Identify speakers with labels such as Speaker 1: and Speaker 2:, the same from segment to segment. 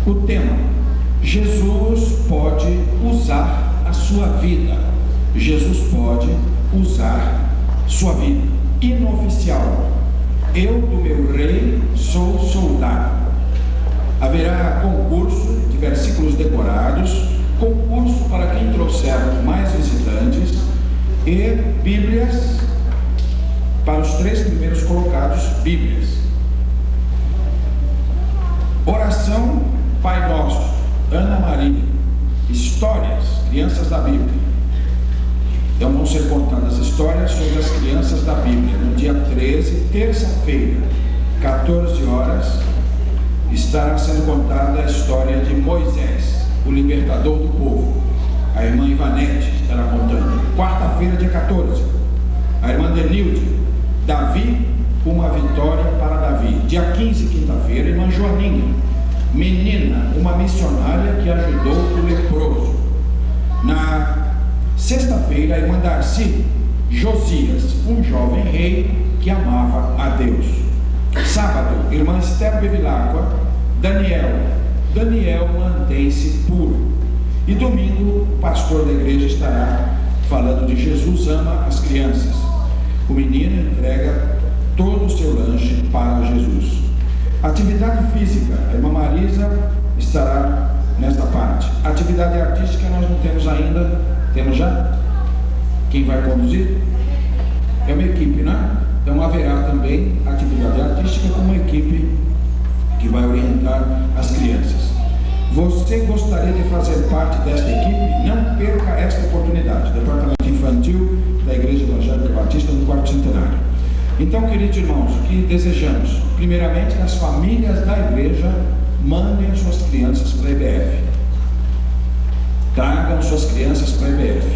Speaker 1: O tema: Jesus pode usar a sua vida. Jesus pode usar sua vida. Hino oficial: eu do meu rei sou soldado. Haverá concurso de versículos decorados, concurso para quem trouxer mais visitantes e Bíblias para os 3 primeiros colocados, Bíblias. Oração Pai Nosso, Ana Maria, histórias, crianças da Bíblia. Então vão ser contadas histórias sobre as crianças da Bíblia. No dia 13, terça-feira, 14 horas, estará sendo contada a história de Moisés, o libertador do povo. A irmã Ivanete estará contando. Quarta-feira, dia 14, a irmã Denilde, Davi, uma vitória para Davi. Dia 15, quinta-feira, a irmã Joaninha, menina, uma missionária que ajudou o leproso. Na sexta-feira, a irmã Darcy, Josias, um jovem rei que amava a Deus. Sábado, irmã Esther Bevilacqua, Daniel mantém-se puro. E domingo, o pastor da igreja estará falando de Jesus ama as crianças. O menino entrega todo o seu lanche para Jesus. Atividade física, a irmã Marisa estará nesta parte. Atividade artística nós não temos ainda. Temos já? Quem vai conduzir? É uma equipe, né? Então haverá também atividade artística com uma equipe que vai orientar as crianças. Você gostaria de fazer parte desta equipe? Não perca esta oportunidade. Departamento Infantil da Igreja Evangélica Batista do Quarto Centenário. Então, queridos irmãos, o que desejamos? Primeiramente, que as famílias da igreja mandem suas crianças para a EBF. Tragam suas crianças para a EBF.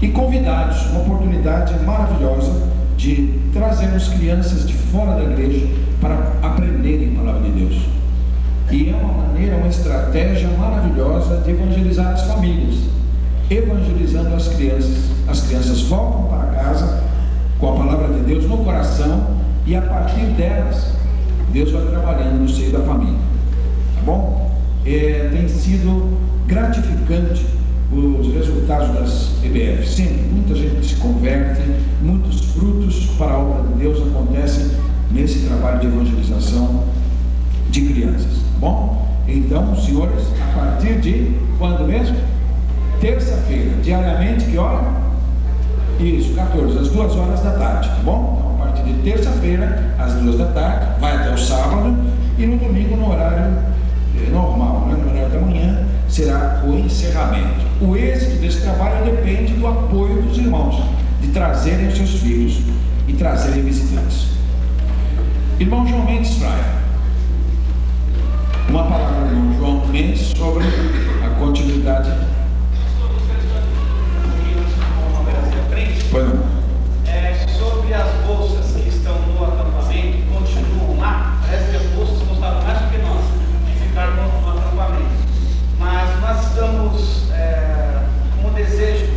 Speaker 1: E convidados, uma oportunidade maravilhosa de trazermos crianças de fora da igreja para aprenderem a palavra de Deus. E é uma maneira, uma estratégia maravilhosa de evangelizar as famílias. Evangelizando as crianças. As crianças voltam para casa com a palavra de Deus no coração, e a partir delas Deus vai trabalhando no seio da família. Tá bom? Tem sido gratificante os resultados das EBF. Sempre muita gente se converte, muitos frutos para a obra de Deus acontecem nesse trabalho de evangelização de crianças. Tá bom? Então, senhores, a partir de quando mesmo? Terça-feira, diariamente, que hora? Isso, 14, às 2 horas da tarde, tá bom? Então, a partir de terça-feira, às 2 da tarde, vai até o sábado, e no domingo, no horário normal, né? No horário da manhã, será o encerramento. O êxito desse trabalho depende do apoio dos irmãos, de trazerem os seus filhos e trazerem visitantes. Irmão João Mendes Fraia, uma palavra do irmão João Mendes sobre a continuidade.
Speaker 2: Sobre as bolsas que estão no acampamento, continuam lá. Parece que as bolsas gostaram mais do que nós de ficar no acampamento. Mas nós estamos com o desejo,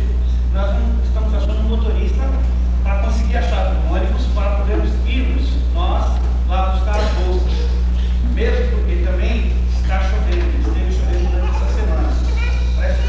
Speaker 2: nós não estamos achando um motorista para conseguir achar um ônibus para podermos irmos nós lá buscar as bolsas. Mesmo porque também está chovendo, esteve chovendo durante essa semana. Parece que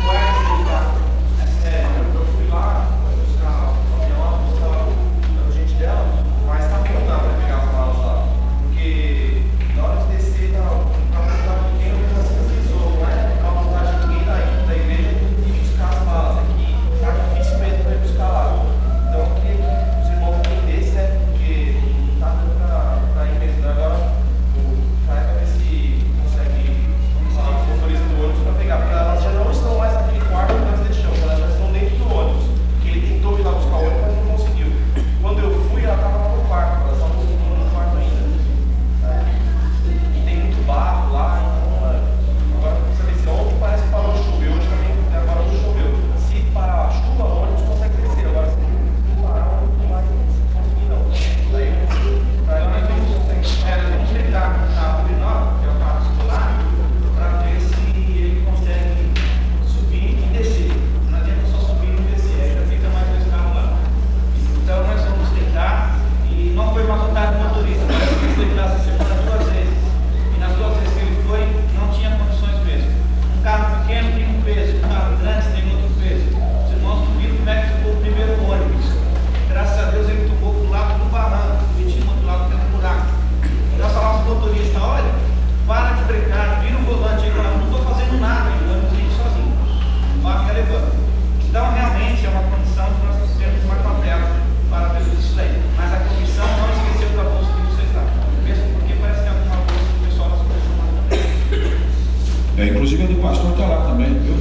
Speaker 1: o pastor está lá também, viu?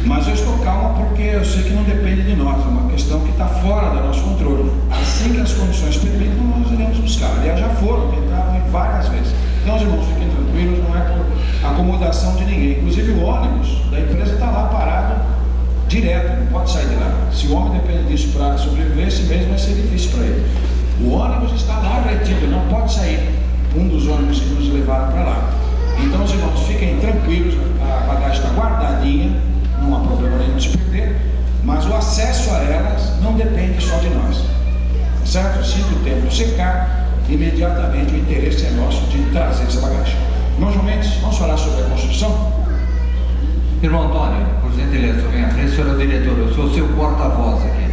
Speaker 1: Mas eu estou calmo porque eu sei que não depende de nós, é uma questão que está fora do nosso controle. Assim que as condições permitam, nós iremos buscar. Aliás, já foram, tentaram várias vezes. Então, os irmãos, fiquem tranquilos, não é por acomodação de ninguém. Inclusive, o ônibus da empresa está lá parado direto, não pode sair de lá. Se o homem depende disso para sobreviver, esse mês vai ser difícil para ele. O ônibus está lá retido, não pode sair. Um dos ônibus que nos levaram para lá. Então, os irmãos, fiquem tranquilos, a bagagem está guardadinha, não há problema nenhum de se perder, mas o acesso a elas não depende só de nós, certo? Assim que o tempo secar, imediatamente o interesse é nosso de trazer essa bagagem. Irmão João Mendes, vamos falar sobre a construção?
Speaker 3: Irmão Antônio, por gentileza, vem à frente, o senhor é o diretor, eu sou o seu porta-voz aqui.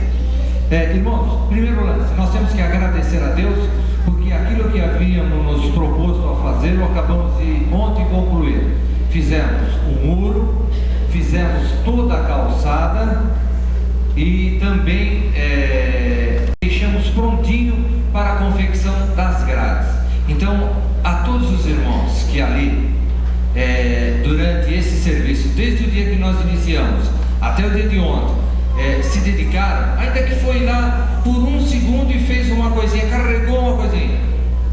Speaker 3: Irmãos, primeiro lance, nós temos que agradecer a Deus, porque aquilo que havíamos nos proposto a fazer, acabamos de ontem concluir. Fizemos o muro, fizemos toda a calçada e também deixamos prontinho para a confecção das grades. Então, a todos os irmãos que ali, durante esse serviço, desde o dia que nós iniciamos até o dia de ontem, se dedicaram, ainda que foi lá por um segundo e fez uma coisinha, carregou uma coisinha,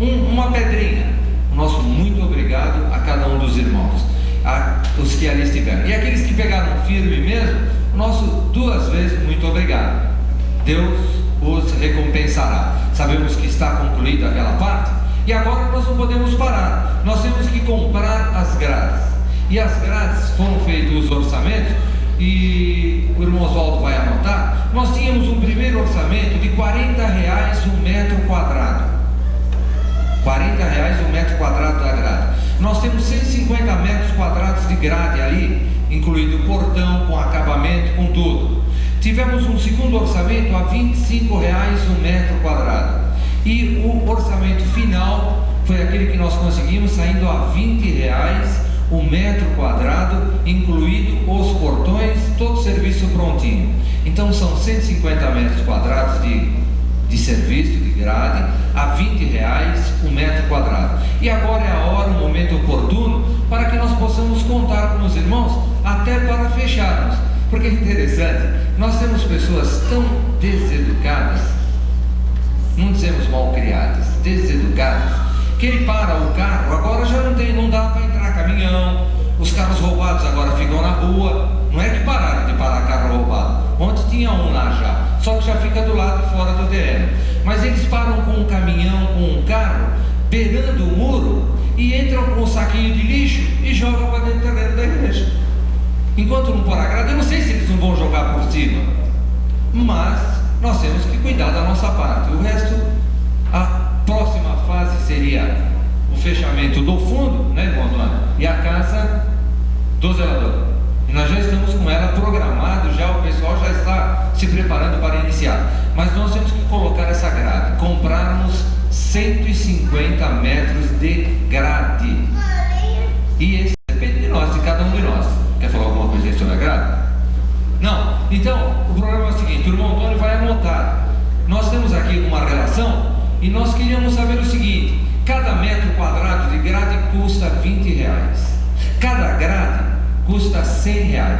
Speaker 3: uma pedrinha. Nosso muito obrigado a cada um dos irmãos, os que ali estiveram. E aqueles que pegaram firme mesmo, nosso 2 vezes muito obrigado. Deus os recompensará. Sabemos que está concluída aquela parte e agora nós não podemos parar. Nós temos que comprar as grades. E as grades foram feitos os orçamentos e o irmão Oswaldo vai anotar. Nós tínhamos um primeiro orçamento de R$40 um metro quadrado. R$40 um metro quadrado da grade. Nós temos 150 metros quadrados de grade ali, incluindo o portão, com acabamento, com tudo. Tivemos um segundo orçamento a R$25 um metro quadrado. E o orçamento final foi aquele que nós conseguimos, saindo a R$20 um metro quadrado, incluído os portões, todo o serviço prontinho. Então são 150 metros quadrados de serviço, de grade, a R$20 um metro quadrado. E agora é a hora, o momento oportuno, para que nós possamos contar com os irmãos, até para fecharmos. Porque é interessante, nós temos pessoas tão deseducadas, não dizemos mal criadas, deseducadas, que ele para o carro, agora já não dá para entrar caminhão, os carros roubados agora ficam na rua. Não é que pararam de parar carro roubado, ontem tinha um lá já, só que já fica do lado de fora do terreno. Mas eles param com um caminhão, com um carro, beirando o muro, e entram com um saquinho de lixo e jogam para dentro do terreno da igreja. Enquanto não pôr a grade, eu não sei se eles não vão jogar por cima, mas nós temos que cuidar da nossa parte. O resto, a próxima fase seria o fechamento do fundo, né, irmão Antônio? E a casa do zelador. E nós já estamos com ela programado, já o pessoal já está se preparando para iniciar. Mas nós temos que colocar essa grade, comprarmos 150 metros de grade. E esse depende de nós, de cada um de nós. Quer falar alguma coisa sobre a grade? Não. Então, o problema é o seguinte, o irmão Antônio vai anotar. Nós temos aqui uma relação e nós queríamos saber o seguinte: cada metro quadrado de grade custa R$20. Cada grade custa R$100.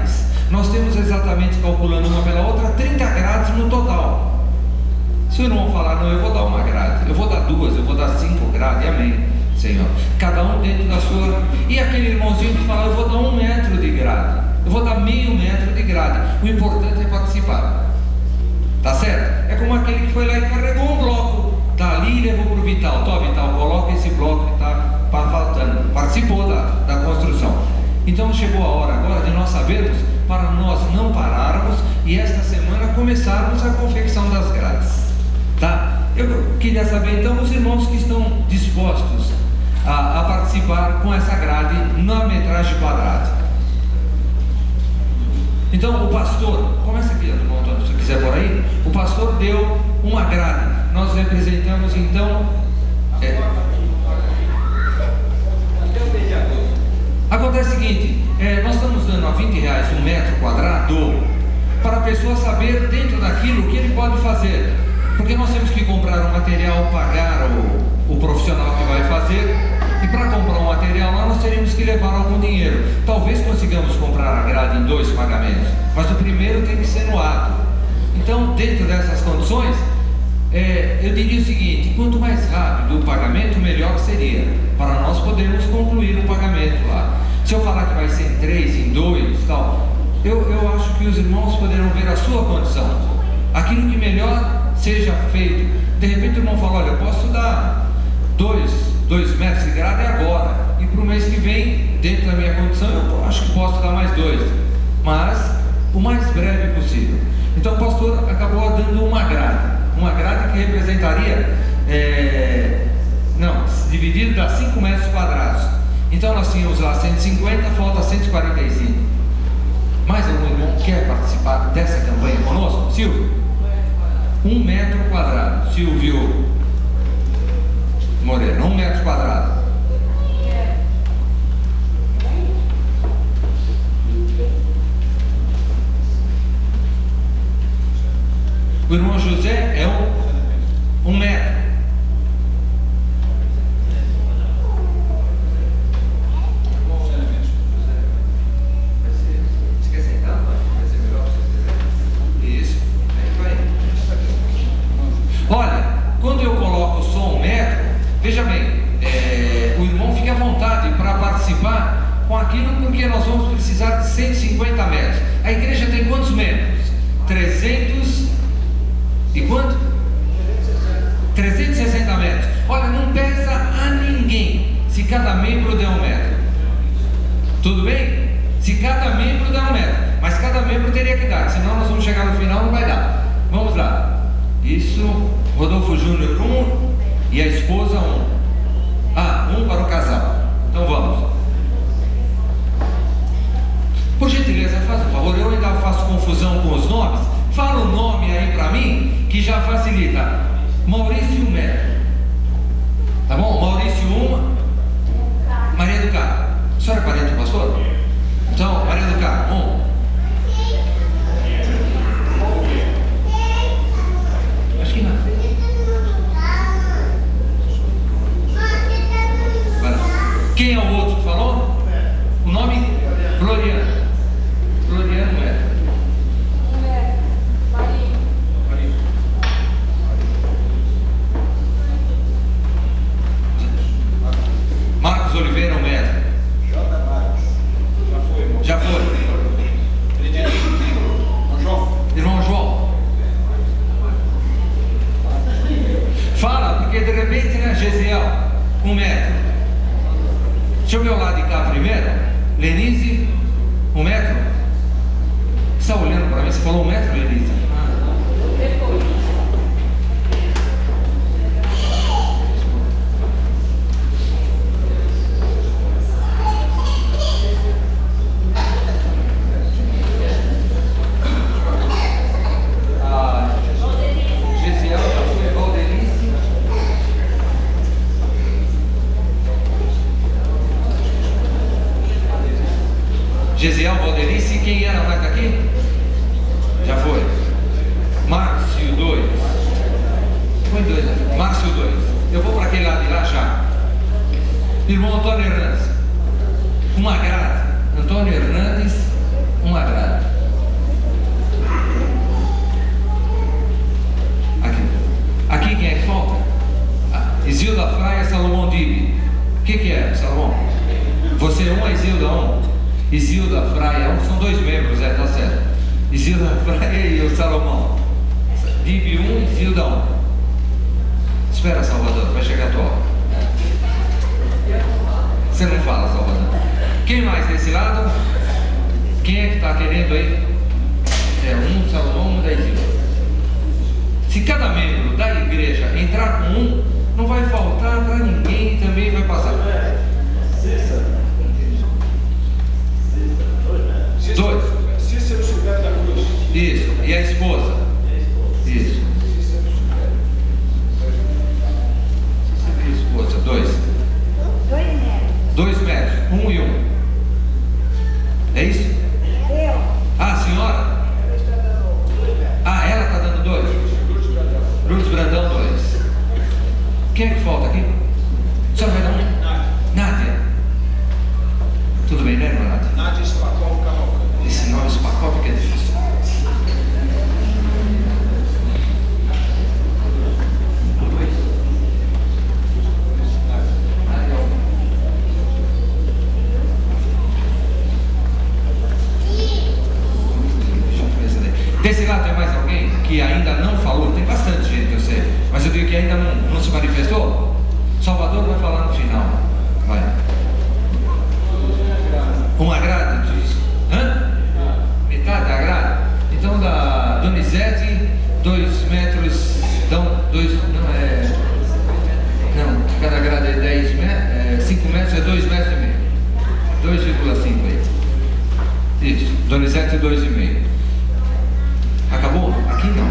Speaker 3: Nós temos exatamente, calculando uma pela outra, 30 grades no total. Se o irmão falar, não, eu vou dar uma grade, eu vou dar 2, eu vou dar 5 grades, amém, Senhor. Cada um dentro da sua. E aquele irmãozinho que fala, eu vou dar 1 metro de grade, eu vou dar meio metro de grade. O importante é participar. Tá certo? É como aquele que foi lá e carregou um bloco, tá ali e levou para o Vital. Tó, Vital, coloca esse bloco que está faltando. Participou da construção. Então chegou a hora agora de nós sabermos, para nós não pararmos e esta semana começarmos a confecção das grades. Tá? Eu queria saber então os irmãos que estão dispostos a participar com essa grade na metragem quadrada. Então o pastor, começa aqui, irmão Antônio, se quiser por aí. O pastor deu uma grade. Nós representamos então. Acontece o seguinte, nós estamos dando a R$20 um metro quadrado para a pessoa saber dentro daquilo o que ele pode fazer. Porque nós temos que comprar um material, pagar o profissional que vai fazer, e para comprar um material lá nós teríamos que que levar algum dinheiro. Talvez consigamos comprar a grade em 2 pagamentos, mas o primeiro tem que ser no ato. Então, dentro dessas condições, eu diria o seguinte: quanto mais rápido o pagamento, melhor seria, para nós podermos concluir o pagamento lá. Se eu falar que vai ser em 3, em 2, tal, eu acho que os irmãos poderão ver a sua condição, aquilo que melhor seja feito. De repente o irmão fala: olha, eu posso dar 2 metros de grade agora, e para o mês que vem, dentro da minha condição, eu acho que posso dar mais 2, mas o mais breve possível. Então o pastor acabou dando uma grade que representaria, dividido dá 5 metros quadrados. Então nós tínhamos lá 150, falta 145. Mais algum irmão quer participar dessa campanha conosco? Silvio? 1 metro quadrado. Silvio Moreira, 1 metro quadrado. O irmão José é 1 metro. Olha, quando eu coloco só 1 metro, veja bem, o irmão fica à vontade para participar com aquilo, porque nós vamos precisar de 150 metros. A igreja tem quantos membros? 300 e quanto? 360 metros. Olha, não pesa a ninguém se cada membro der 1 metro. Tudo bem? Se cada membro der 1 metro, mas cada membro teria que dar, senão nós vamos chegar no final, não vai dar. Vamos lá. Isso, Rodolfo Júnior 1 e a esposa 1. 1 para o casal. Então vamos. Por gentileza, faz um favor, eu ainda faço confusão com os nomes. Fala o nome aí para mim, que já facilita. Maurício 1 metro. Tá bom? Maurício 1. Maria do Carmo. A senhora é parente do pastor? Então, Maria do Carmo 1. Acho que não. Quem é o outro que falou? O nome? Floriano. Floriano é. Marcos Oliveira, 1 metro.
Speaker 4: J. Marcos. Já foi.
Speaker 3: Irmão João. Fala, porque de repente, né, Gesiel, 1 metro. Deixa eu ver o lado de cá primeiro. Lenise, 1 metro. Você está olhando para mim? Você falou 1 metro, Lenise? Gesiel, Valdelice, quem era mais daqui? Já foi. Márcio 2. Foi 2, né? Márcio 2. Eu vou para aquele lado de lá já. Irmão Antônio Hernandes. 1 grade. Antônio Hernandes, 1 grade. Aqui quem é que falta? Isilda Fraia, Salomão Dibe. O que é, Salomão? Você 1, a Isilda 1. Isilda Fraia, são 2 membros, tá certo. Isilda Fraia e o Salomão. Dibe 1, Isilda 1. Espera, Salvador, vai chegar a tua hora. Você não fala, Salvador. Quem mais desse lado? Quem é que está querendo aí? 1, Salomão, 1 da Isilda. Se cada membro da igreja entrar com 1, não vai faltar para ninguém, também vai passar. 2.
Speaker 4: Cícero Silvério da Cruz.
Speaker 3: Isso. E a esposa? Isso. Cícero e esposa. 2. 2 metros. 1 e 1. É isso? A senhora? Ela está dando 2. Lourdes Brandão 2. Quem é que falta aqui? A senhora vai dar 1? Nádia. que ainda não falou, tem bastante gente que eu sei, mas eu digo que ainda não se manifestou. Salvador vai falar no final. Vai. Um agrado disso. Hã? Metade da agrado? Então da Donizete, 2 metros, então 2, não, cada grade é 10 metros, 5 metros é 2 metros e meio. 2,5 aí. Isso, Donizete 2,5. Acabou? Aqui não.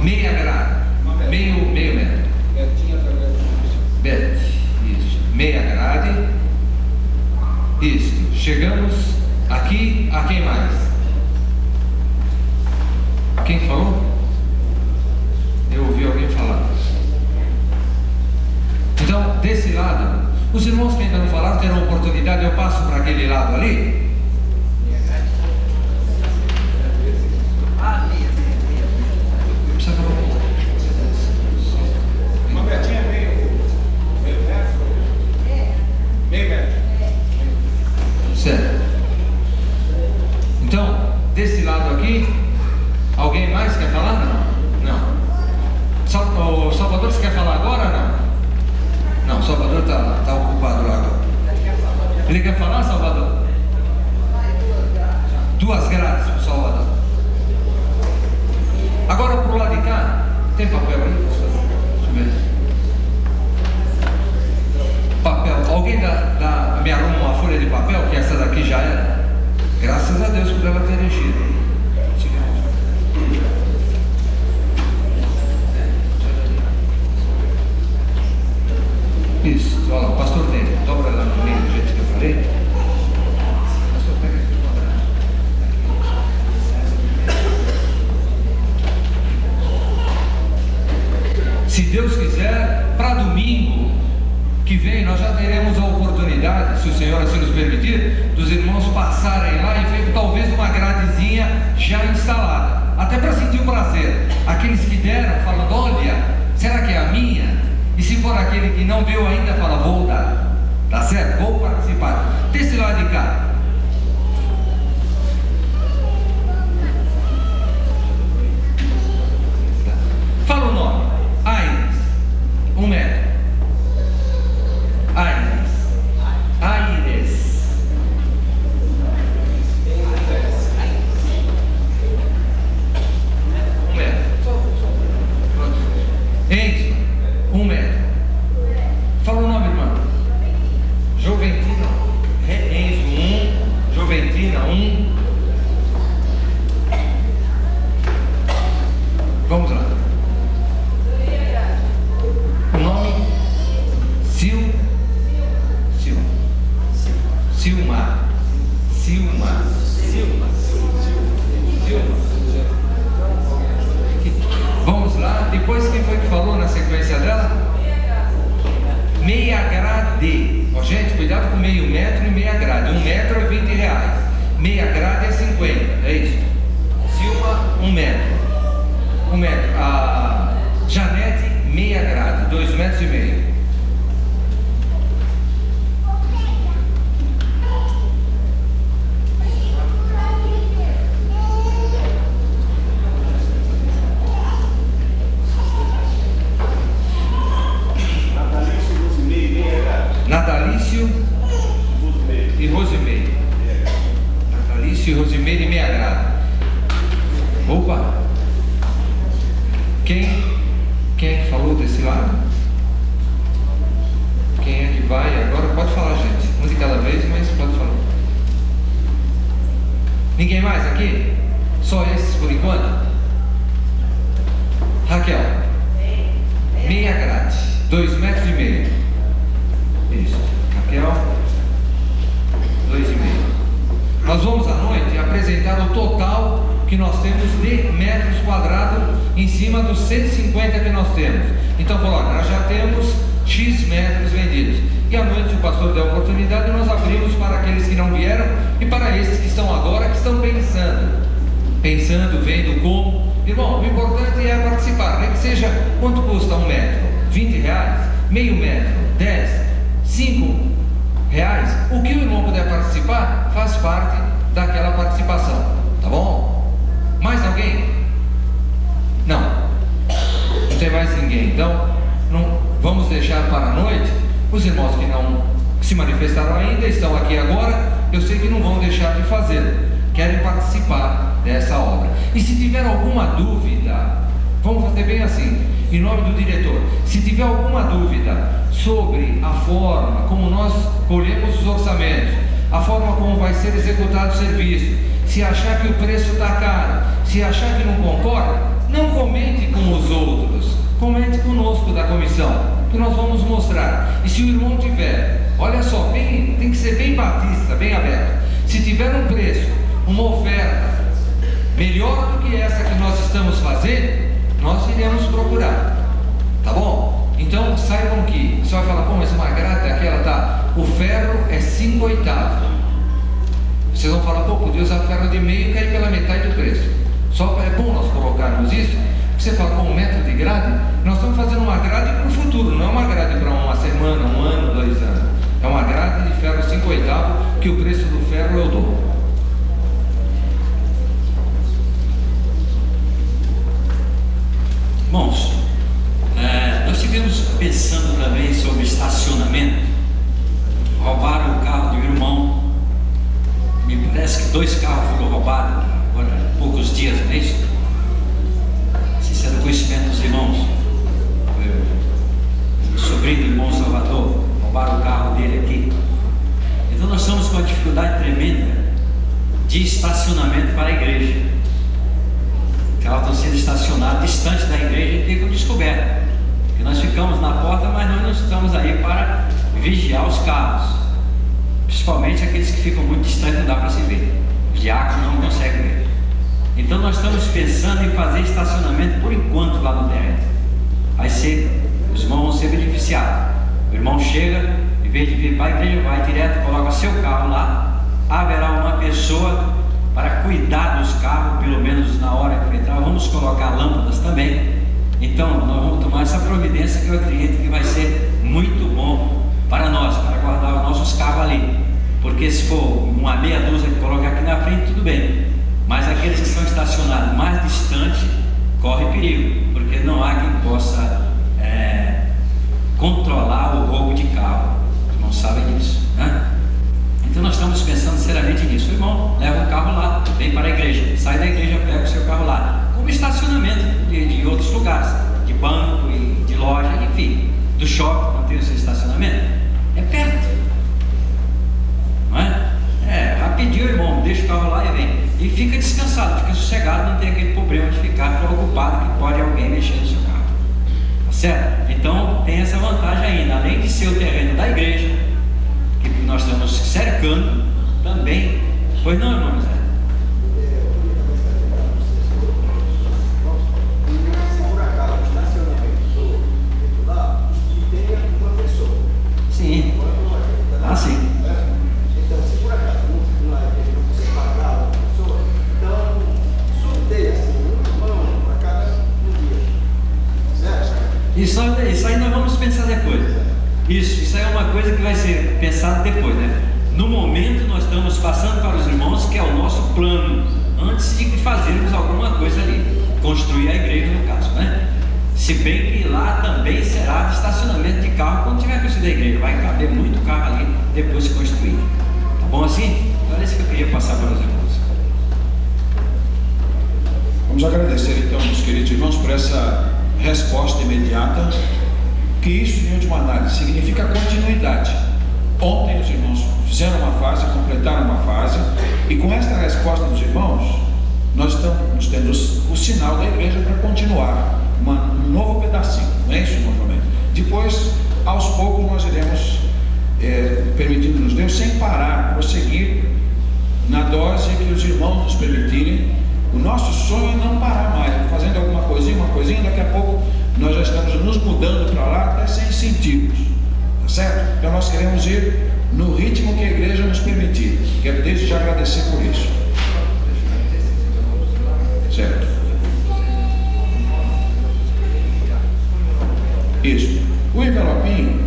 Speaker 3: Meia grade. Meio metro. Beth, isso. Meia grade. Isso. Chegamos aqui. A quem mais? Quem falou? Eu ouvi alguém falar. Então, desse lado, os irmãos que ainda não falaram terão oportunidade. Eu passo para aquele lado ali. Precisa falar um pouco.
Speaker 4: Uma metinha meio metro. Meio metro.
Speaker 3: Certo. Então, desse lado aqui, alguém mais quer falar? Não. O Salvador, você quer falar agora ou não? Não, o Salvador está ocupado lá agora. Ele quer falar, Salvador? 2 grades para o Salvador. Agora pro lado de cá, tem papel aí? Deixa eu ver. Papel. Alguém me arruma uma folha de papel, que essa daqui já era? Graças a Deus por ela ter enchido. Isso, olha lá, o pastor dele, dobra lá no meio do jeito que eu falei. Pastor, pega aqui o quadrado. Se Deus quiser, para domingo que vem, nós já teremos a oportunidade, se o Senhor assim nos permitir, dos irmãos passarem lá e ver talvez uma gradezinha já instalada, até para sentir o prazer. Aqueles que deram, falando, olha, será que é a minha? E se for aquele que não deu ainda, fala, vou dar, tá certo? Vou participar. Desse lado de cá. Fala o nome. Aires. 1 metro. Aires. Aires. Enzo, 1 metro. Fala o nome, irmão. Juventina. Enzo, 1. Juventina, 1. Vamos lá. O nome? Silma. Vamos lá. Depois quem foi que falou na sequência dela? Meia grade. Ó, gente, cuidado com meio metro e meia grade. 1 metro é R$20. Meia grade é 50. É isso. Silma, 1 metro. 1 metro. A Janete, meia grade. 2,5 metros. Natalício e Rosimeire. Natalício e Rosimeire, meia grade. Opa! Quem é que falou desse lado? Quem é que vai? Agora pode falar, gente. Um de cada vez, mas pode falar. Ninguém mais aqui? Só esses por enquanto? Raquel. Meia grade. 2,5 metros. Isso. Raquel. 2,5. Nós vamos à noite apresentar o total que nós temos de metros quadrados em cima dos 150 que nós temos. Então, falou, nós já temos X metros vendidos. E à noite o pastor deu a oportunidade e nós abrimos para aqueles que não vieram e para esses que estão agora, que estão pensando, vendo como. Irmão, o importante é participar, nem que seja quanto custa 1 metro, R$20, meio metro, 10, 5 reais. O que o irmão puder participar, faz parte daquela participação. Tá bom? Mais alguém? Não. Não tem mais ninguém. Então, não vamos deixar para a noite. Os irmãos que não se manifestaram ainda estão aqui agora. Eu sei que não vão deixar de fazer. Querem participar dessa obra. E se tiver alguma dúvida, vamos fazer bem assim, em nome do diretor. Se tiver alguma dúvida sobre a forma como nós colhemos os orçamentos, a forma como vai ser executado o serviço, se achar que o preço está caro, se achar que não concorda, não comente com os outros, comente conosco da comissão, que nós vamos mostrar. E se o irmão tiver, olha só, tem que ser bem batista, bem aberto. Se tiver um preço, uma oferta melhor do que essa que nós estamos fazendo, nós iremos procurar, tá bom? Então saibam que você vai falar, pô, mas uma grade aquela tá, o ferro é 5/8. Vocês vão falar, pô, podia usar ferro de meio e cair pela metade do preço. Só é bom nós colocarmos isso. Você fala, com 1 metro de grade, nós estamos fazendo uma grade para o futuro, não é uma grade para uma semana, 1 ano, 2 anos. É uma grade de ferro 5/8, que o preço do ferro é o dobro.
Speaker 5: Irmãos, nós estivemos pensando também sobre estacionamento. Roubaram o carro do irmão. Me parece que 2 carros foram roubados agora há poucos dias, não é isso? Se isso é do conhecimento dos irmãos. O sobrinho do irmão Salvador, roubaram o carro dele aqui. Então nós estamos com uma dificuldade tremenda de estacionamento para a igreja. Carros estão sendo estacionados distante da igreja e ficam descobertos. Porque nós ficamos na porta, mas nós não estamos aí para vigiar os carros. Principalmente aqueles que ficam muito distantes, não dá para se ver. O diácono não consegue ver. Então nós estamos pensando em fazer estacionamento por enquanto lá no terreno. Os irmãos vão ser beneficiados. O irmão chega, em vez de vir para a igreja, vai direto, coloca seu carro lá. Haverá uma pessoa para cuidar dos carros, pelo menos na hora que entrar. Vamos colocar lâmpadas também. Então nós vamos tomar essa providência, que eu acredito que vai ser muito bom para nós, para guardar os nossos carros ali. Porque se for uma meia dúzia que coloca aqui na frente, tudo bem. Mas aqueles que estão estacionados mais distante, corre perigo, porque não há quem possa controlar o roubo de carro. Os irmãos sabem disso, né? Então nós estamos pensando seriamente nisso. O irmão leva o carro lá, vem para a igreja, sai da igreja, pega o seu carro lá, como estacionamento de outros lugares, de banco e de loja, enfim, do shopping, não tem o seu estacionamento, é perto, não é? Rapidinho, irmão, deixa o carro lá e vem, e fica descansado, fica sossegado, não tem aquele problema de ficar preocupado que pode alguém mexer no seu carro, tá certo? Então tem essa vantagem ainda, além de ser o terreno da igreja, que nós estamos cercando também. Pois não, irmão José?
Speaker 6: Se por acaso o estacionamento do lado e tenha uma pessoa.
Speaker 5: Sim. Sim.
Speaker 6: Então, se por acaso não você pagar uma pessoa, então sorteia assim, um irmão para cada dia. Certo?
Speaker 5: Isso aí nós vamos pensar depois. Isso aí é uma coisa que vai ser pensada depois, né? No momento nós estamos passando para os irmãos, que é o nosso plano, antes de fazermos alguma coisa ali, construir a igreja no caso, né? Se bem que lá também será de estacionamento de carro quando tiver construído a igreja, vai caber muito carro ali depois de construir. Tá bom assim? Então é isso que eu queria passar para os irmãos.
Speaker 1: Vamos agradecer então, meus queridos irmãos, por essa resposta imediata, que isso, em última análise, significa continuidade. Ontem os irmãos fizeram uma fase, completaram uma fase, e com esta resposta dos irmãos, nós estamos tendo o sinal da igreja para continuar um novo pedacinho, não é isso, irmão Flamengo? Depois, aos poucos, nós iremos, permitindo-nos Deus, sem parar, prosseguir na dose que os irmãos nos permitirem. O nosso sonho é não parar mais, fazendo alguma coisinha, daqui a pouco nós já estamos nos mudando para lá, até sem sentirmos, tá certo? Então nós queremos ir no ritmo que a igreja nos permitir. Quero desde já agradecer por isso. Certo? Isso. O envelopinho,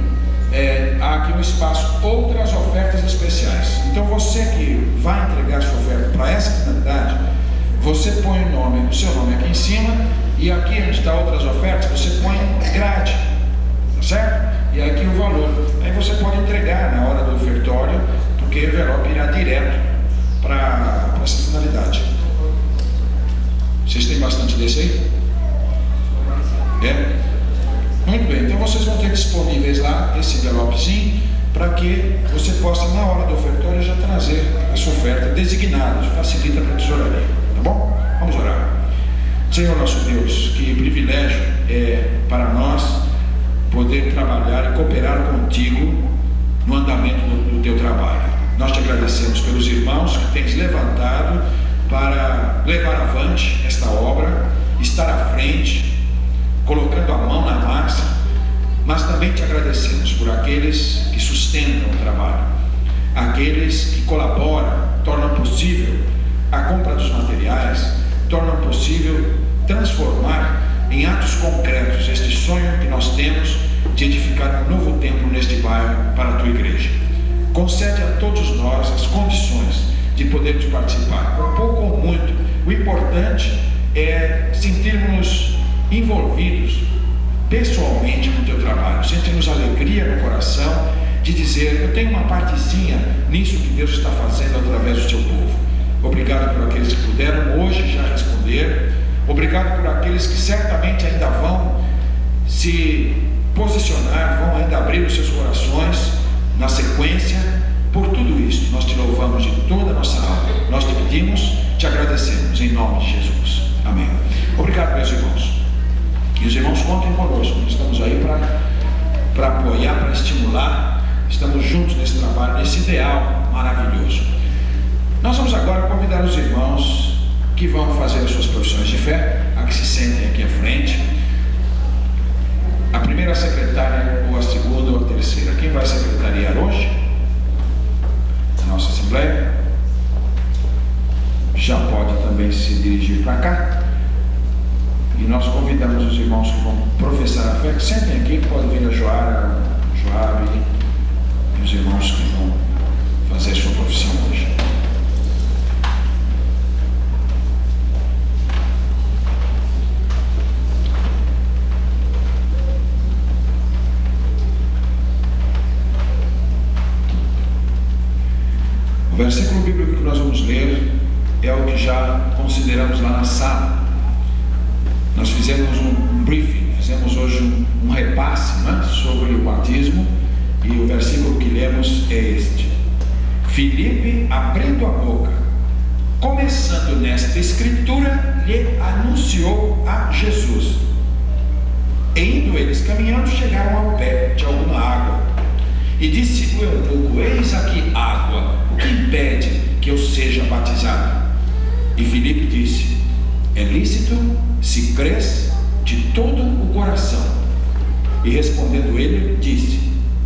Speaker 1: há aqui um espaço, outras ofertas especiais. Então você que vai entregar sua oferta para essa finalidade, você põe o seu nome aqui em cima, e aqui onde está outras ofertas, você põe grade, tá certo? E aqui o valor. Aí você pode entregar na hora do ofertório, porque o envelope irá direto para essa finalidade. Vocês têm bastante desse aí? É? Muito bem, então vocês vão ter disponíveis lá esse envelopezinho, para que você possa, na hora do ofertório, já trazer a sua oferta designada, facilita para a tesouraria, tá bom? Vamos orar. Senhor nosso Deus, que privilégio é para nós poder trabalhar e cooperar contigo no andamento do teu trabalho. Nós te agradecemos pelos irmãos que tens levantado para levar avante esta obra, estar à frente, colocando a mão na massa, mas também te agradecemos por aqueles que sustentam o trabalho, aqueles que colaboram, tornam possível a compra dos materiais, tornam possível transformar em atos concretos este sonho que nós temos de edificar um novo templo neste bairro para a tua igreja. Concede a todos nós as condições de podermos participar, por pouco ou muito. O importante é sentirmos envolvidos pessoalmente com o teu trabalho, sentimos alegria no coração de dizer: eu tenho uma partezinha nisso que Deus está fazendo através do teu povo. Obrigado por aqueles que puderam hoje já responder, obrigado por aqueles que certamente ainda vão se posicionar, vão ainda abrir os seus corações na sequência. Por tudo isso nós te louvamos de toda a nossa alma, nós te pedimos, te agradecemos em nome de Jesus, amém. Obrigado, meus irmãos. Que os irmãos contem conosco, nós estamos aí para apoiar, para estimular, estamos juntos nesse trabalho, nesse ideal maravilhoso. Nós vamos agora convidar os irmãos que vão fazer as suas profissões de fé a que se sentem aqui à frente. A primeira secretária, ou a segunda, ou a terceira. Quem vai secretariar hoje? A nossa Assembleia. Já pode também se dirigir para cá. E nós convidamos os irmãos que vão professar a fé, que sentem aqui, que podem vir a Joara, Joabe, e os irmãos que vão fazer a sua profissão hoje. O versículo bíblico que nós vamos ler é o que já consideramos lá na sala. Nós fizemos um briefing, fizemos hoje um repasse, né, sobre o batismo, e o versículo que lemos é este: Filipe, abrindo a boca, começando nesta escritura, lhe anunciou a Jesus. E indo eles caminhando, chegaram ao pé de alguma água. E disse o eunuco: eis aqui água, o que impede que eu seja batizado? E Filipe disse: é lícito se crês de todo o coração. E respondendo ele, disse: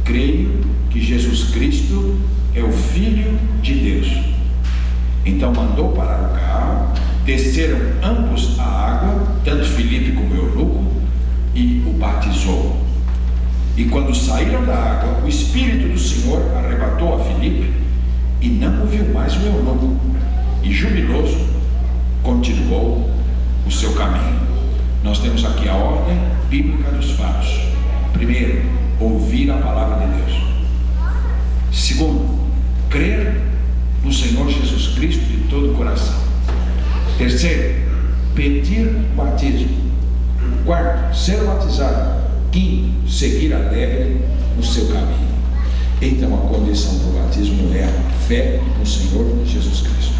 Speaker 1: creio que Jesus Cristo é o Filho de Deus. Então mandou parar o carro, desceram ambos a água, tanto Filipe como o eunuco, e o batizou. E quando saíram da água, o Espírito do Senhor arrebatou a Filipe, e não o viu mais o eunuco, e jubiloso continuou o seu caminho. Nós temos aqui a ordem bíblica dos fatos. Primeiro, ouvir a palavra de Deus. Segundo, crer no Senhor Jesus Cristo de todo o coração. Terceiro, pedir batismo. Quarto, ser batizado. Quinto, seguir alegre no seu caminho. Então a condição para o batismo é a fé no Senhor Jesus Cristo.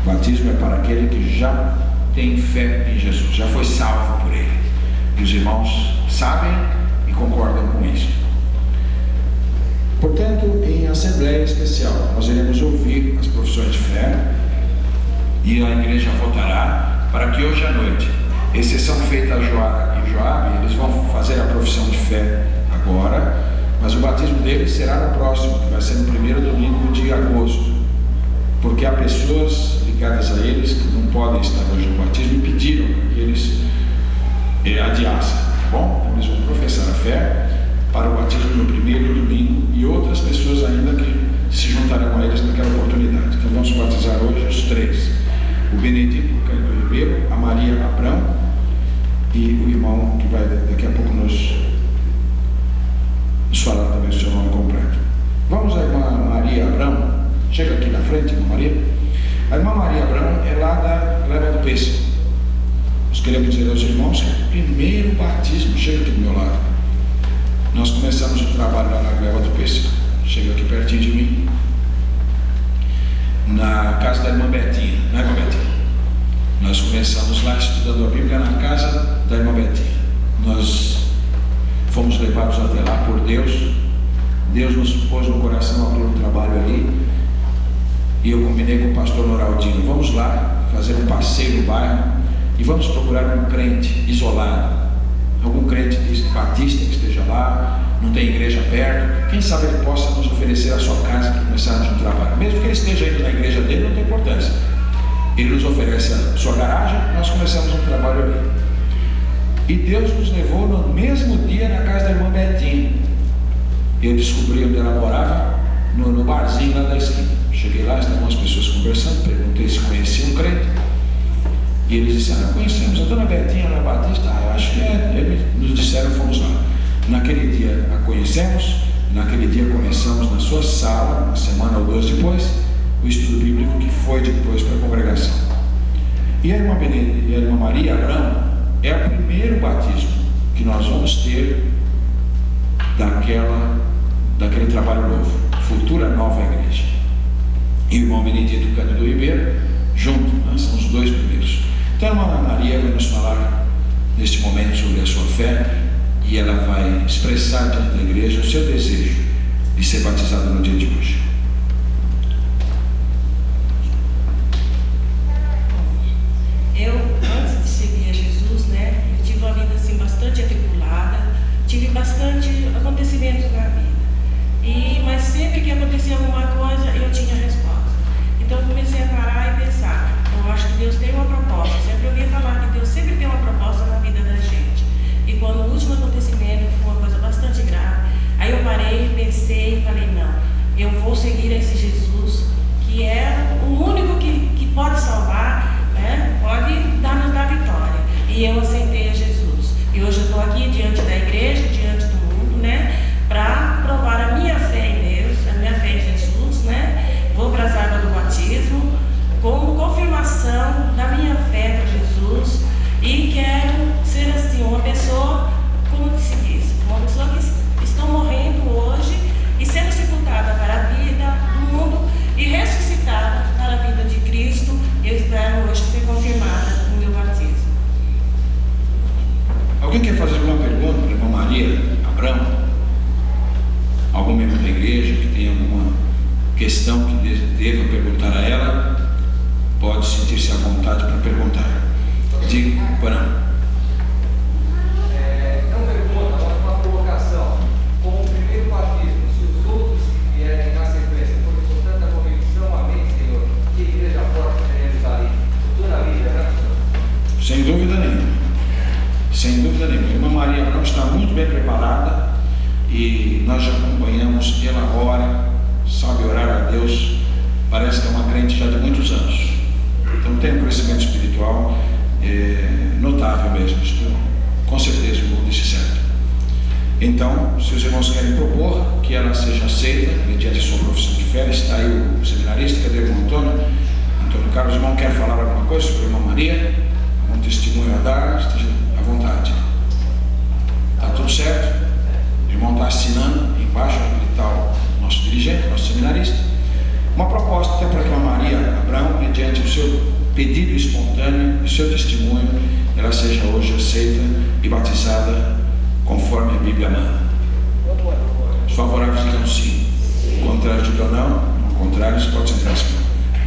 Speaker 1: O batismo é para aquele que já tem fé em Jesus, já foi salvo por ele. E os irmãos sabem e concordam com isso. Portanto, em assembleia especial, nós iremos ouvir as profissões de fé, e a igreja votará para que hoje à noite, exceção feita a Joara e Joabe, eles vão fazer a profissão de fé agora, mas o batismo deles será no próximo, que vai ser no primeiro domingo de agosto, porque há pessoas ligadas a eles que não podem estar hoje no batismo e pediram que eles adiassem, tá bom? Então eles vão professar a fé para o batismo no primeiro domingo, e outras pessoas ainda que se juntarão a eles naquela oportunidade. Então vamos batizar hoje os três: o Benedito, nos falar também o seu nome completo. Vamos à irmã Maria Abrão. Chega aqui na frente, irmã Maria. A irmã Maria Abrão é lá da Gleba do Pêssego. Nós queremos dizer aos irmãos que é o primeiro batismo. Chega aqui do meu lado. Nós começamos o trabalho lá na Gleba do Pêssego. Chega aqui pertinho de mim. Na casa da irmã Betinha, não é, irmã Betinha? Nós começamos lá estudando a Bíblia na casa da irmã Betinha. Nós fomos levados até lá por Deus. Deus nos pôs no coração abrir um trabalho ali. E eu combinei com o pastor Noraldinho: vamos lá fazer um passeio no bairro e vamos procurar um crente isolado, algum crente batista que esteja lá, não tem igreja perto. Quem sabe ele possa nos oferecer a sua casa para começarmos um trabalho, mesmo que ele esteja indo na igreja dele, não tem importância. Ele nos oferece a sua garagem, nós começamos um trabalho ali. E Deus nos levou no mesmo dia na casa da irmã Betinha. Eu descobri onde ela morava, no barzinho lá da esquina. Cheguei lá, estavam as pessoas conversando, perguntei se conheciam um crente. E eles disseram: conhecemos, a dona Betinha na Batista. Eu acho que é. Eles nos disseram, fomos lá. Naquele dia a conhecemos, naquele dia começamos na sua sala, uma semana ou duas depois, o estudo bíblico que foi depois para a congregação. E a irmã Maria Abrão é o primeiro batismo que nós vamos ter daquele trabalho novo, futura nova igreja. E o irmão Benedito Cândido Ribeiro, junto, nós são os dois primeiros. Então a irmã Maria vai nos falar neste momento sobre a sua fé, e ela vai expressar diante da igreja o seu desejo de ser batizada no dia de hoje.
Speaker 7: Eu, antes de seguir a Jesus, eu tive uma vida assim bastante atribulada, tive bastante acontecimentos na vida. Mas sempre que acontecia alguma coisa, eu tinha resposta. Então eu comecei a parar e pensar: eu acho que Deus tem uma proposta. Eu sempre ouvi falar que Deus sempre tem uma proposta na vida da gente. E quando o último acontecimento foi uma coisa bastante grave, aí eu parei, pensei e falei: não, eu vou seguir esse Jesus, que é o único que pode salvar, pode nos dar vitória. E eu aceitei a Jesus. E hoje eu estou aqui diante da igreja, diante do mundo, para provar a minha fé em Deus, a minha fé em Jesus, Vou para as águas do batismo como confirmação da minha fé para Jesus, e quero ser assim uma pessoa, como se diz, uma pessoa que estou morrendo hoje e sendo sepultada para a vida do mundo e ressuscitada para a vida de Cristo. Eu espero hoje ser confirmada no meu batismo.
Speaker 1: Alguém quer fazer alguma pergunta para a irmã Maria Abrão? Algum membro da igreja que tenha alguma questão que deva perguntar a ela, pode sentir-se à vontade para perguntar. Diga, Parão.
Speaker 3: Não pergunta, mas uma provocação. Como o primeiro batismo, se os outros que vierem na sequência forem com tanta convicção, amém, Senhor, que igreja forte teremos ali? Futura vida, né, Senhor?
Speaker 1: Sem dúvida nenhuma. Sem dúvida nenhuma. A irmã Maria Abrão está muito bem preparada e nós já acompanhamos, ela ora, sabe orar a Deus, parece que é uma crente já de muitos anos. Então tem um crescimento espiritual notável mesmo. Estou com certeza o mundo disse certo. Então, se os irmãos querem propor que ela seja aceita mediante a sua profissão de fé, está aí o seminarista, cadê o irmão Antônio Carlos? O irmão quer falar alguma coisa sobre a irmã Maria? Algum testemunho a dar? Esteja à vontade. Está tudo certo? O irmão está assinando embaixo, ali está o nosso dirigente, nosso seminarista. Uma proposta para que a Maria Abrão, mediante o seu pedido espontâneo, o seu testemunho, ela seja hoje aceita e batizada conforme a Bíblia manda. Os favoráveis digam sim, o contrário digam não, ao contrário, você pode sentar assim.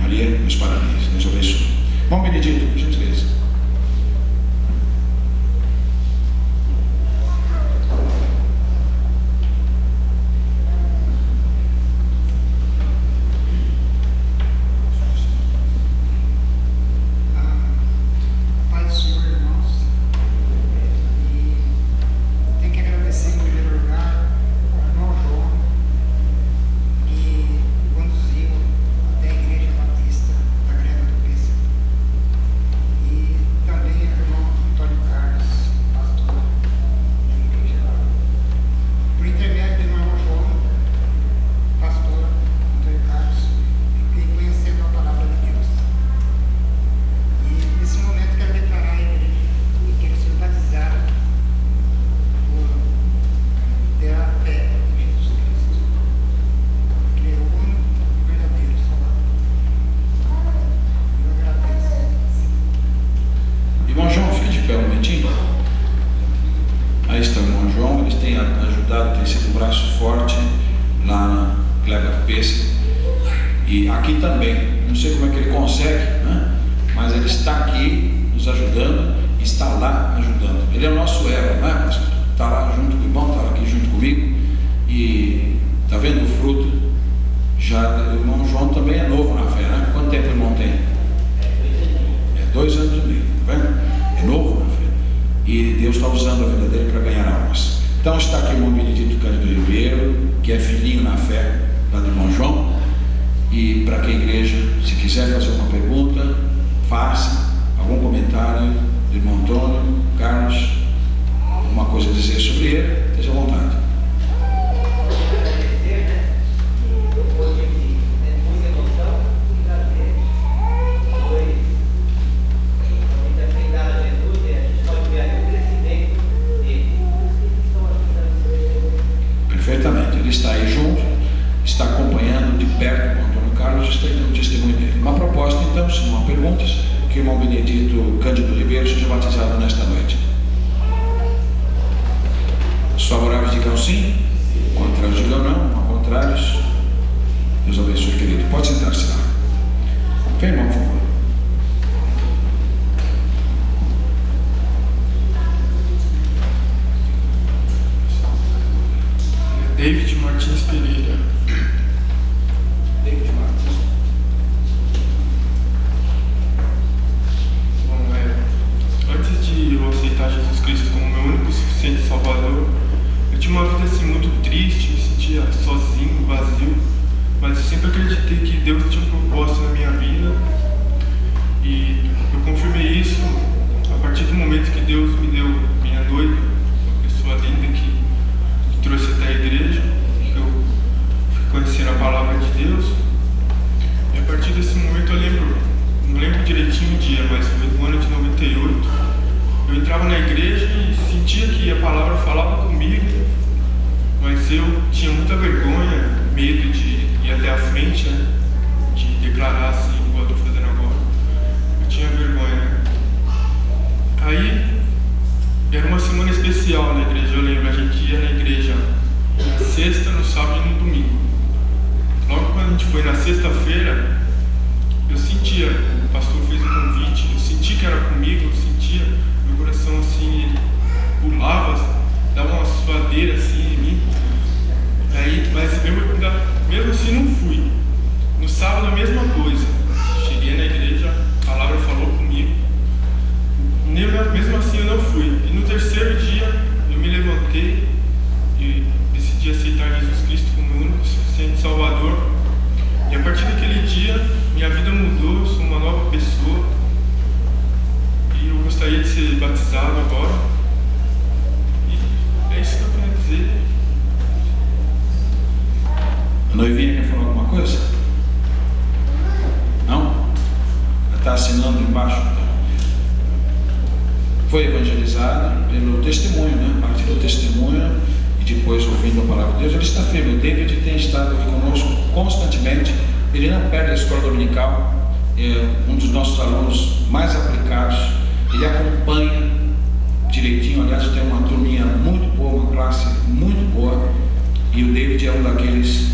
Speaker 1: Maria, meus parabéns, Deus abençoe. Bom, Benedito, por gentileza. braço forte lá na Gleba do Pêssego. E aqui também, não sei como é que ele consegue, né? Mas ele está aqui nos ajudando, está lá ajudando. Ele é o nosso elo, né, pastor? Está lá junto com o irmão, está aqui junto comigo. E está vendo o fruto? Já, o irmão João também é novo na fé, né? Quanto tempo o irmão tem? É 2 anos e meio, tá vendo? É novo na fé. E Deus está usando a vida dele para ganhar almas. Então está aqui o irmão Benedito Cândido Ribeiro, que é filhinho na fé lá do irmão João. E para que a igreja, se quiser fazer uma pergunta, faça. Algum comentário do irmão Antônio, Carlos, alguma coisa a dizer sobre ele, esteja à vontade. Perfeitamente, ele está aí junto, está acompanhando de perto o Antônio Carlos, está dando testemunho dele. Uma proposta, então, se não há perguntas, que o irmão Benedito Cândido Ribeiro seja batizado nesta noite. Os favoráveis digam sim, contrários digam não, ao contrário. Deus abençoe, querido. Pode sentar-se lá. Vem, irmão, por favor.
Speaker 8: David Martins Pereira.
Speaker 1: David Martins.
Speaker 8: Bom, antes de eu aceitar Jesus Cristo como meu único e suficiente Salvador, eu tinha uma vida assim muito triste, me sentia sozinho, vazio, mas eu sempre acreditei que Deus tinha um propósito na minha vida, e eu confirmei isso a partir do momento que Deus me deu minha noiva, uma pessoa linda que trouxe até a igreja, que eu fui conhecer a palavra de Deus. E a partir desse momento não lembro direitinho o dia, mas foi no ano de 98, eu entrava na igreja e sentia que a palavra falava comigo, mas eu tinha muita vergonha, medo de ir até a frente, né? De declarar assim, igual eu estou fazendo agora. Eu tinha vergonha, né? Aí era uma semana especial na igreja, eu lembro, a gente ia na igreja na sexta, no sábado e no domingo. Logo quando a gente foi na sexta-feira, eu sentia, o pastor fez um convite, eu senti que era comigo, eu sentia, meu coração assim, ele pulava, dava uma suadeira assim em mim. Aí, mas mesmo assim não fui. No sábado a mesma coisa, cheguei na igreja, a palavra falou comigo. Mesmo assim eu não fui. E no terceiro dia eu me levantei e decidi aceitar Jesus Cristo como meu único e suficiente Salvador. E a partir daquele dia minha vida mudou, eu sou uma nova pessoa. E eu gostaria de ser batizado agora. E é isso que eu quero dizer.
Speaker 1: A noivinha quer falar alguma coisa? Não? Ela está assinando embaixo. Foi evangelizada pelo testemunho, né? A partir do testemunho e depois ouvindo a palavra de Deus, ele está firme. O David tem estado aqui conosco constantemente, ele não perde a escola dominical, é um dos nossos alunos mais aplicados, ele acompanha direitinho, aliás tem uma turminha muito boa, uma classe muito boa, e o David é um daqueles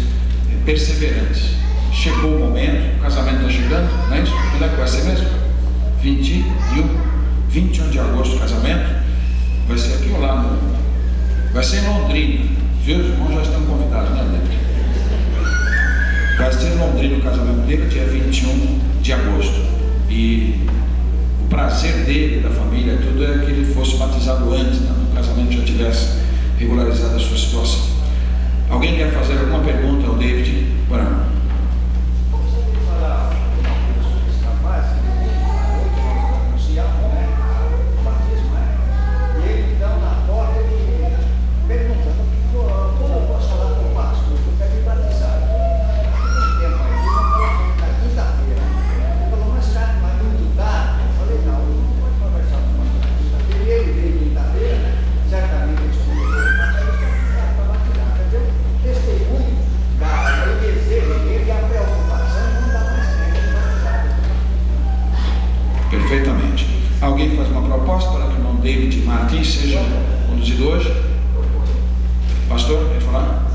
Speaker 1: perseverantes. Chegou o momento, o casamento está chegando, não é isso? Quando é que vai ser mesmo? 21 de agosto o casamento, vai ser aqui ou lá, vai ser em Londrina, viu? Os irmãos já estão convidados, né, David? Vai ser em Londrina o casamento dele, dia 21 de agosto. E o prazer dele, da família, tudo é que ele fosse batizado antes, né? O casamento já tivesse regularizado a sua situação. Alguém quer fazer alguma pergunta ao David? Bora. Perfeitamente. Alguém faz uma proposta para que o irmão David Martins seja conduzido hoje? Pastor, quer falar?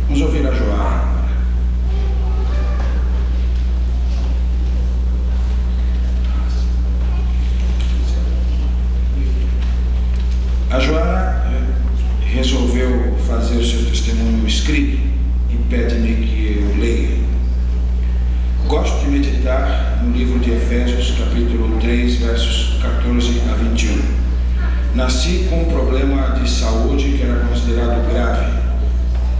Speaker 1: Vamos ouvir a Joara. A Joara resolveu fazer o seu testemunho escrito e pede-me que eu leia. Gosto de meditar no livro de Efésios, capítulo 3, versos 14 a 21. Nasci com um problema de saúde que era considerado grave.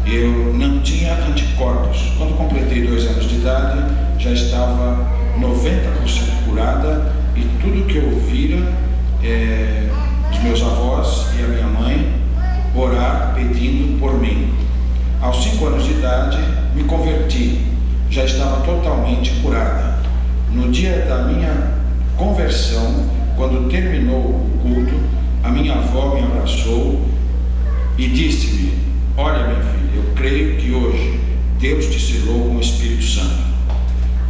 Speaker 1: Eu não tinha anticorpos. Quando completei 2 anos de idade, já estava 90% curada, e tudo que eu ouvira os meus avós e a minha mãe orar pedindo por mim. Aos 5 anos de idade me converti, já estava totalmente curada. No dia da minha conversão, quando terminou o culto, a minha avó me abraçou e disse-me: olha, minha filha, eu creio que hoje Deus te selou com o Espírito Santo.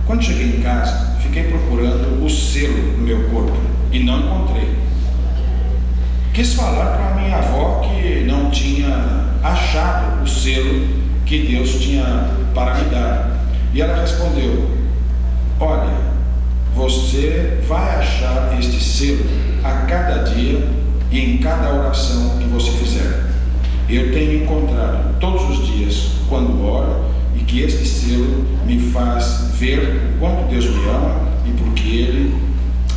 Speaker 1: Quando cheguei em casa, fiquei procurando o selo no meu corpo e não encontrei. Quis falar para a minha avó que não tinha achado o selo que Deus tinha para me dar. E ela respondeu: olha, você vai achar este selo a cada dia e em cada oração que você fizer. Eu tenho encontrado todos os dias quando oro, e que este selo me faz ver o quanto Deus me ama e porque Ele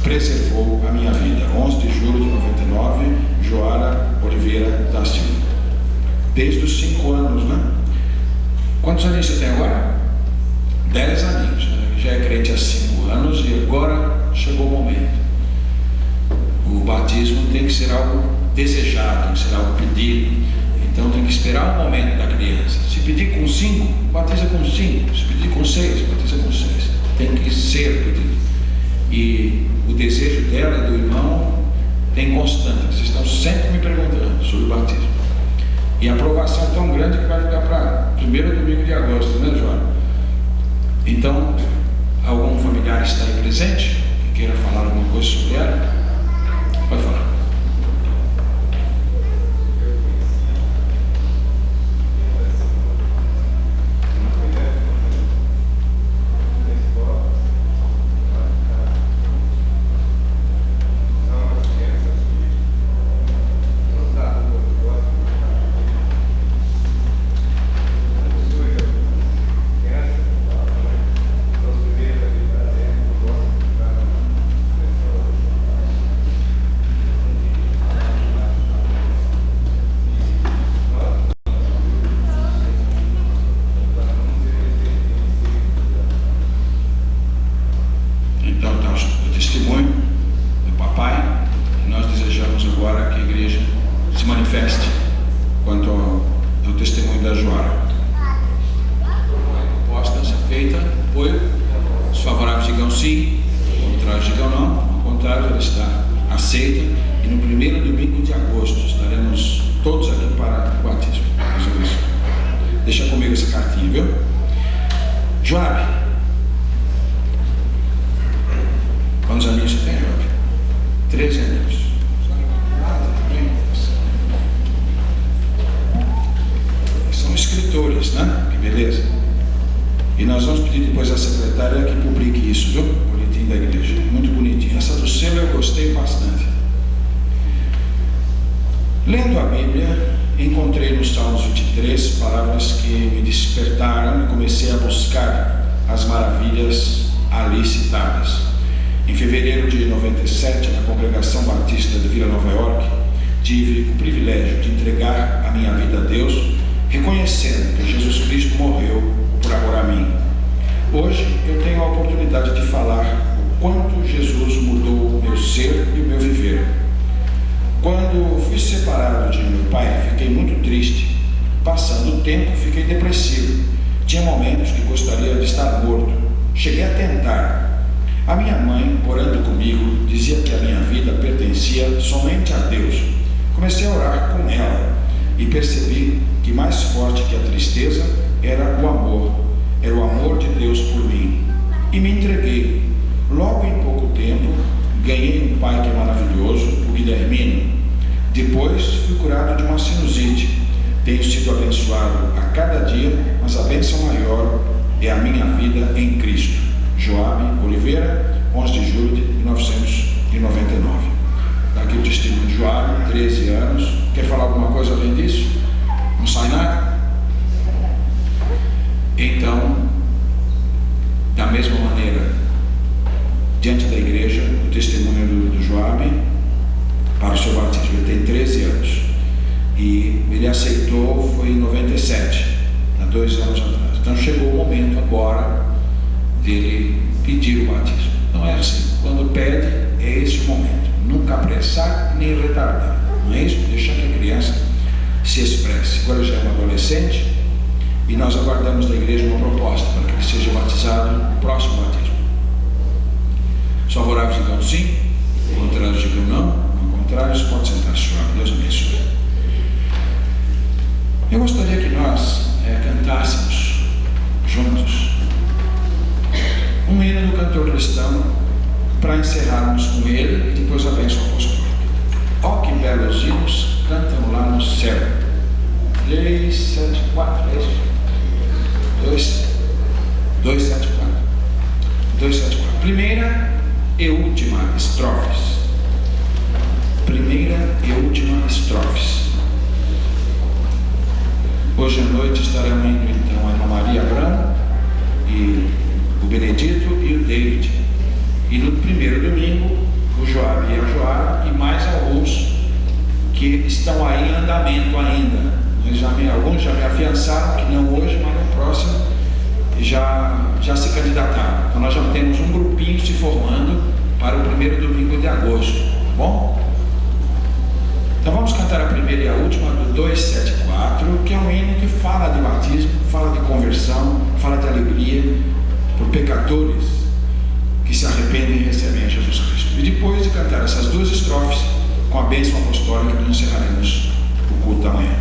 Speaker 1: preservou a minha vida. 11 de julho de 99, Joara Oliveira da Silva. Desde os 5 anos, né? Quantos anos você tem agora? 10 aninhos. Já é crente há 5 anos e agora chegou o momento. O batismo tem que ser algo desejado, tem que ser algo pedido. Então tem que esperar o momento da criança. Se pedir com 5, batiza com 5. Se pedir com 6, batiza com 6. Tem que ser pedido. E o desejo dela e do irmão tem constante. Vocês estão sempre me perguntando sobre o batismo. E a aprovação é tão grande que vai ficar para 1º domingo de agosto, né, João? Então, algum familiar está aí presente que queira falar alguma coisa sobre ela? Pode falar. Lendo a Bíblia, encontrei nos Salmos 23 palavras que me despertaram e comecei a buscar as maravilhas ali citadas. Em fevereiro de 97, na Congregação Batista de Vila Nova York, tive o privilégio de entregar a minha vida a Deus, reconhecendo que Jesus Cristo morreu por amor a mim. Hoje eu tenho a oportunidade de falar o quanto Jesus mudou o meu ser e o meu viver. Quando fui separado de meu pai, fiquei muito triste. Passando o tempo, fiquei depressivo. Tinha momentos que gostaria de estar morto. Cheguei a tentar. A minha mãe, orando comigo, dizia que a minha vida pertencia somente a Deus. Comecei a orar com ela e percebi que mais forte que a tristeza era o amor. Era o amor de Deus por mim. E me entreguei. Logo em pouco tempo, ganhei um pai que é maravilhoso, o Guilhermino. Depois fui curado de uma sinusite. Tenho sido abençoado a cada dia maior é a minha vida em Cristo. Joabe Oliveira, 11 de julho de 1999. Está aqui o testemunho de Joabe, 13 anos. Quer falar alguma coisa além disso? Não sai nada? Então, da mesma maneira, diante da igreja, o testemunho do Joabe para o seu batismo. Ele tem 13 anos e ele aceitou, foi em 97, há 2 anos atrás. Então chegou o momento agora dele pedir o batismo. Não é assim, quando pede é esse o momento, nunca apressar nem retardar, não é isso? Deixando a criança se expresse. Agora já é um adolescente e nós aguardamos da igreja uma proposta para que ele seja batizado no próximo batismo. Os favoráveis digam sim, contrários digam não. Ao contrário, pode sentar, senhor. Deus abençoe. Eu gostaria que nós cantássemos juntos um hino do cantor cristão para encerrarmos com ele e depois a bênção apostólica. Ó que belos hinos cantam lá no céu. 3, 7, 4, é isso? 2, 7, 4. 2, 7, 4. Primeira e última estrofes. Primeira e última estrofes. Hoje à noite estarão indo então a Ana Maria Abrão e o Benedito e o David. E no primeiro domingo, o Joabe e a Joara e mais alguns que estão aí em andamento ainda. Alguns já me afiançaram, que não hoje, mas no próximo já se candidataram. Então nós já temos um grupinho se formando para o primeiro domingo de agosto, tá bom? Então vamos cantar a primeira e a última do 274, que é um hino que fala de batismo, fala de conversão, fala de alegria por pecadores que se arrependem e recebem a Jesus Cristo. E depois de cantar essas 2 estrofes, com a bênção apostólica, nós encerraremos o culto da manhã.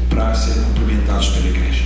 Speaker 1: para serem cumprimentados pela igreja.